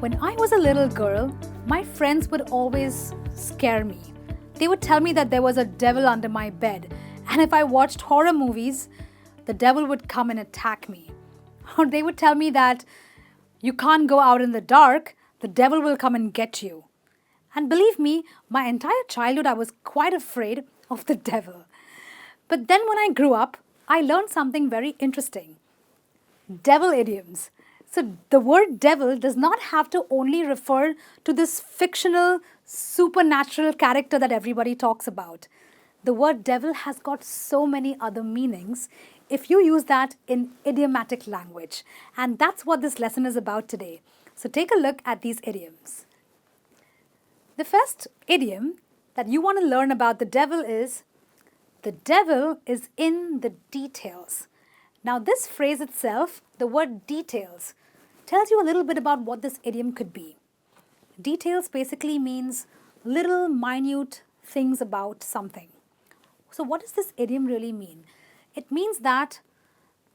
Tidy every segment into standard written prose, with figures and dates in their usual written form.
When I was a little girl, my friends would always scare me. They would tell me that there was a devil under my bed, and if I watched horror movies, the devil would come and attack me. Or they would tell me that you can't go out in the dark, the devil will come and get you. And believe me, my entire childhood I was quite afraid of the devil. But then when I grew up, I learned something very interesting. Devil idioms. So the word devil does not have to only refer to this fictional, supernatural character that everybody talks about. The word devil has got so many other meanings if you use that in idiomatic language. And that's what this lesson is about today. So take a look at these idioms. The first idiom that you want to learn about the devil is, the devil is in the details. Now this phrase itself, the word details, tells you a little bit about what this idiom could be. Details basically means little minute things about something. So what does this idiom really mean? It means that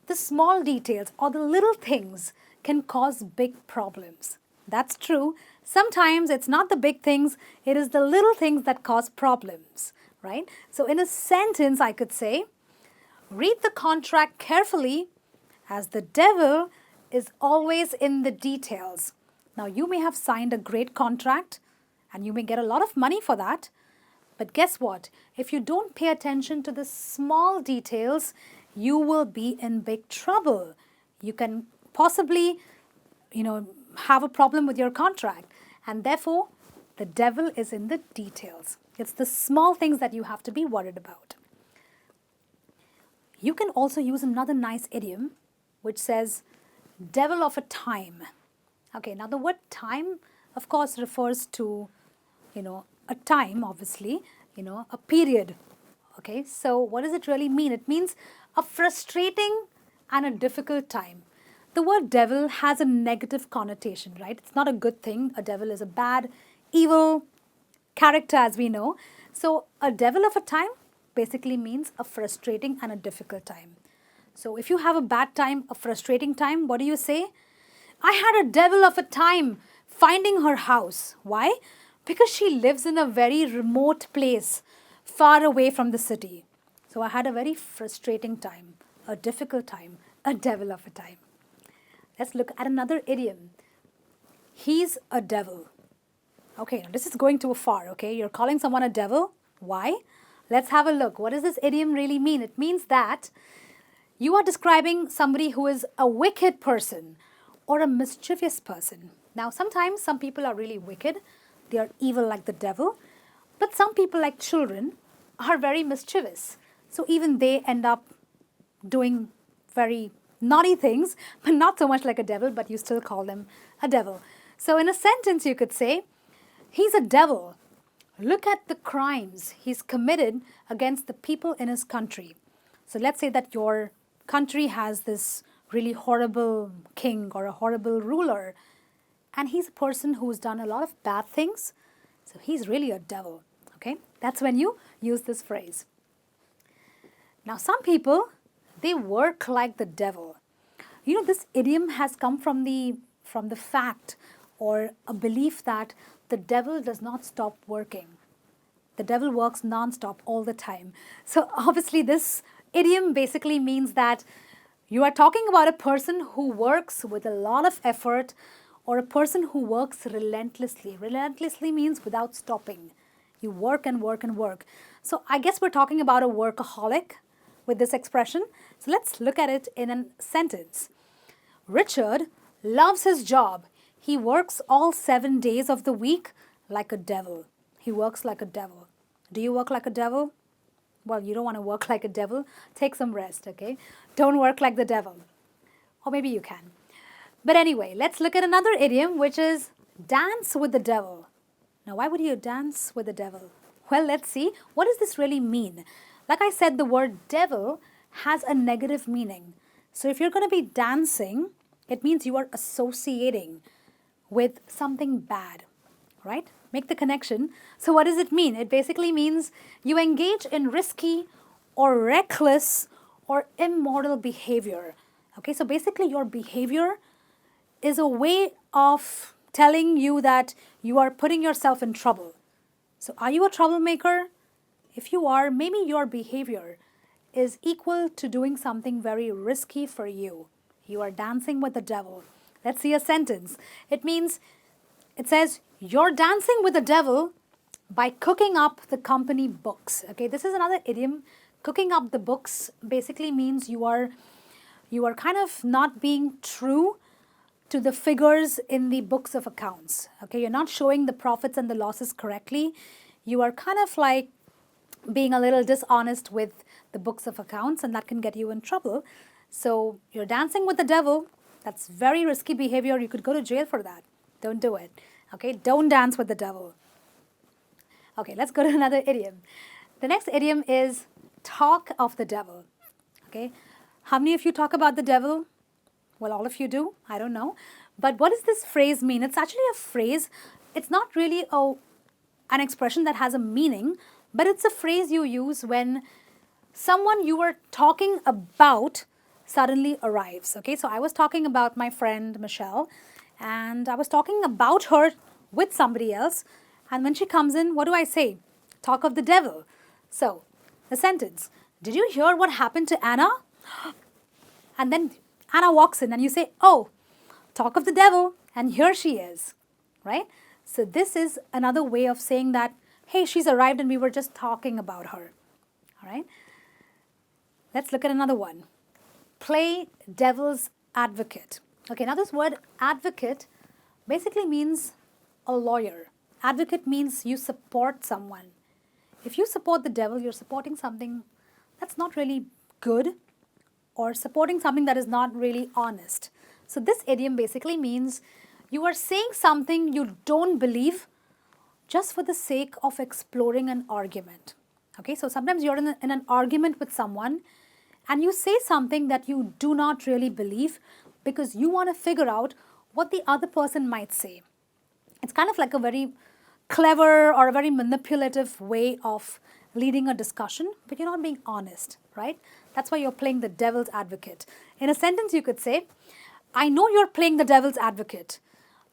the small details or the little things can cause big problems. That's true. Sometimes it's not the big things, it is the little things that cause problems, right? So in a sentence, I could say, read the contract carefully as the devil is always in the details. Now, you may have signed a great contract and you may get a lot of money for that. But guess what? If you don't pay attention to the small details, you will be in big trouble. You can possibly, have a problem with your contract. And therefore, the devil is in the details. It's the small things that you have to be worried about. You can also use another nice idiom which says, devil of a time. Okay, now the word time, of course, refers to, a time, obviously, a period. Okay, so what does it really mean? It means a frustrating and a difficult time. The word devil has a negative connotation, right? It's not a good thing. A devil is a bad, evil character, as we know. So a devil of a time basically means a frustrating and a difficult time. So if you have a bad time, a frustrating time, what do you say? I had a devil of a time finding her house. Why? Because she lives in a very remote place, far away from the city. So I had a very frustrating time, a difficult time, a devil of a time. Let's look at another idiom. He's a devil. Okay, now this is going too far, okay? You're calling someone a devil. Why? Let's have a look. What does this idiom really mean? It means that you are describing somebody who is a wicked person or a mischievous person. Now, sometimes some people are really wicked. They are evil like the devil. But some people, like children, are very mischievous. So even they end up doing very naughty things, but not so much like a devil, but you still call them a devil. So in a sentence, you could say, he's a devil. Look at the crimes he's committed against the people in his country. So let's say that your country has this really horrible king or a horrible ruler, and he's a person who's done a lot of bad things. So he's really a devil. Okay, that's when you use this phrase. Now, some people, they work like the devil. This idiom has come from the fact or a belief that the devil does not stop working. The devil works non-stop all the time. So obviously this idiom basically means that you are talking about a person who works with a lot of effort or a person who works relentlessly. Relentlessly means without stopping. You work and work and work. So I guess we're talking about a workaholic with this expression. So let's look at it in a sentence. Richard loves his job. He works all 7 days of the week like a devil. He works like a devil. Do you work like a devil? Well, you don't want to work like a devil. Take some rest, okay? Don't work like the devil. Or maybe you can. But anyway, let's look at another idiom, which is dance with the devil. Now, why would you dance with the devil? Well, let's see. What does this really mean? Like I said, the word devil has a negative meaning. So if you're going to be dancing, it means you are associating with something bad, right? Make the connection. So what does it mean? It basically means you engage in risky or reckless or immoral behavior. Okay, so basically your behavior is a way of telling you that you are putting yourself in trouble. So are you a troublemaker? If you are, maybe your behavior is equal to doing something very risky for you. You are dancing with the devil. Let's see a sentence. It says, you're dancing with the devil by cooking up the company books. Okay, this is another idiom. Cooking up the books basically means you are kind of not being true to the figures in the books of accounts. Okay, you're not showing the profits and the losses correctly. You are kind of like being a little dishonest with the books of accounts, and that can get you in trouble. So you're dancing with the devil. That's very risky behavior. You could go to jail for that. Don't do it. Okay, don't dance with the devil. Okay, let's go to another idiom. The next idiom is talk of the devil. Okay, how many of you talk about the devil? Well, all of you do. I don't know. But what does this phrase mean? It's actually a phrase. It's not really an expression that has a meaning, but it's a phrase you use when someone you were talking about suddenly arrives. Okay, so I was talking about my friend Michelle, and I was talking about her with somebody else. And when she comes in, what do I say? Talk of the devil. So, the sentence, did you hear what happened to Anna? And then Anna walks in and you say, oh, talk of the devil, and here she is, right? So this is another way of saying that, hey, she's arrived and we were just talking about her, all right? Let's look at another one. Play devil's advocate. Okay, now this word advocate basically means a lawyer. Advocate means you support someone. If you support the devil, you're supporting something that's not really good, or supporting something that is not really honest. So this idiom basically means you are saying something you don't believe just for the sake of exploring an argument. Okay, so sometimes you're in an argument with someone and you say something that you do not really believe because you want to figure out what the other person might say. It's kind of like a very clever or a very manipulative way of leading a discussion, but you're not being honest, right? That's why you're playing the devil's advocate. In a sentence, you could say, I know you're playing the devil's advocate,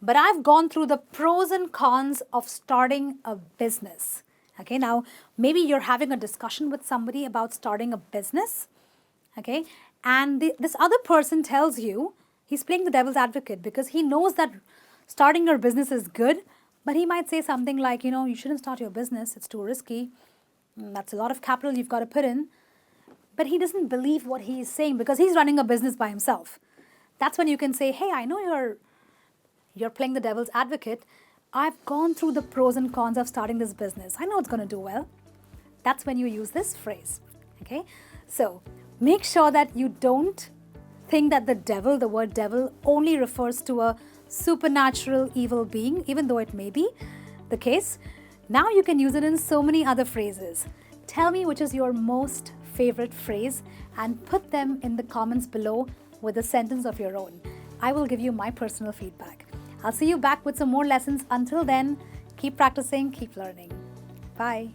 but I've gone through the pros and cons of starting a business. Okay, now maybe you're having a discussion with somebody about starting a business, okay, and this other person tells you he's playing the devil's advocate because he knows that starting your business is good, but he might say something like, you shouldn't start your business, it's too risky. That's a lot of capital you've got to put in. But he doesn't believe what he's saying because he's running a business by himself. That's when you can say, hey, I know you're playing the devil's advocate. I've gone through the pros and cons of starting this business. I know it's going to do well. That's when you use this phrase. Okay? So make sure that you don't think that the word devil, only refers to a supernatural evil being, even though it may be the case. Now you can use it in so many other phrases. Tell me which is your most favorite phrase and put them in the comments below with a sentence of your own. I will give you my personal feedback. I'll see you back with some more lessons. Until then, keep practicing, keep learning. Bye.